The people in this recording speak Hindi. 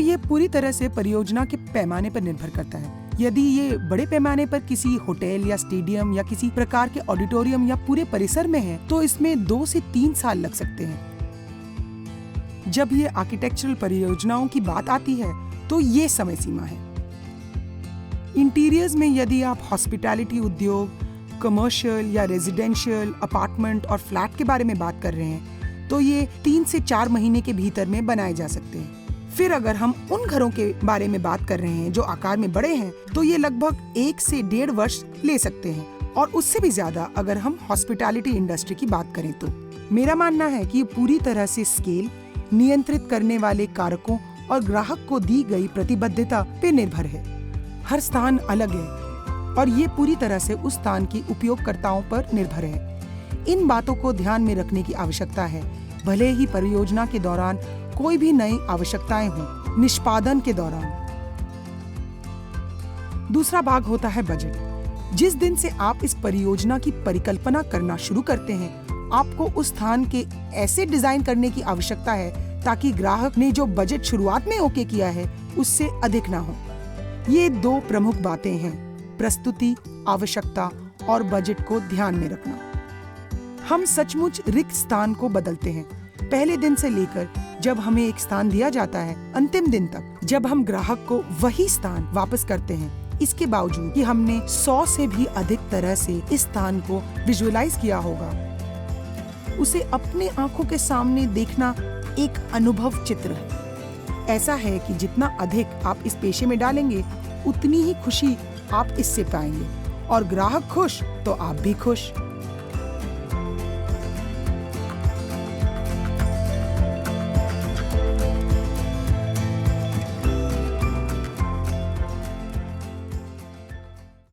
ये पूरी तरह से परियोजना के पैमाने पर निर्भर करता है। यदि ये बड़े पैमाने पर किसी होटल या स्टेडियम या किसी प्रकार के ऑडिटोरियम या पूरे परिसर में है तो इसमें 2 से 3 साल लग सकते हैं। जब ये आर्किटेक्चरल परियोजनाओं की बात आती है तो ये समय सीमा है। इंटीरियर्स में यदि आप हॉस्पिटैलिटी उद्योग, कमर्शियल या रेजिडेंशियल, अपार्टमेंट और फ्लैट के बारे में बात कर रहे हैं तो ये 3 से 4 महीने के भीतर में बनाए जा सकते हैं। फिर अगर हम उन घरों के बारे में बात कर रहे हैं जो आकार में बड़े हैं तो ये लगभग 1 से 1.5 वर्ष ले सकते हैं, और उससे भी ज्यादा अगर हम हॉस्पिटैलिटी इंडस्ट्री की बात करें तो। मेरा मानना है कि ये पूरी तरह से स्केल, नियंत्रित करने वाले कारकों और ग्राहक को दी गई प्रतिबद्धता पे निर्भर है। हर स्थान अलग है और ये पूरी तरह से उस स्थान के उपयोगकर्ताओं पर निर्भर है। इन बातों को ध्यान में रखने की आवश्यकता है, भले ही परियोजना के दौरान कोई भी नई आवश्यकताएं हों। निष्पादन के दौरान दूसरा भाग होता है बजट। जिस दिन से आप इस परियोजना की परिकल्पना करना शुरू करते हैं, आपको उस स्थान के ऐसे डिजाइन करने की आवश्यकता है ताकि ग्राहक ने जो बजट शुरुआत में ओके किया है उससे अधिक ना हो। ये 2 प्रमुख बातें हैं, प्रस्तुति, आवश्यकता और बजट को ध्यान में रखना। हम सचमुच रिक्त स्थान को बदलते हैं, पहले दिन से लेकर जब हमें एक स्थान दिया जाता है अंतिम दिन तक, जब हम ग्राहक को वही स्थान वापस करते हैं। इसके बावजूद कि हमने 100 से भी अधिक तरह से इस स्थान को विजुअलाइज किया होगा, उसे अपने आंखों के सामने देखना एक अनुभव चित्र है। ऐसा है कि जितना अधिक आप इस पेशे में डालेंगे उतनी ही खुशी आप इससे पाएंगे, और ग्राहक खुश तो आप भी खुश।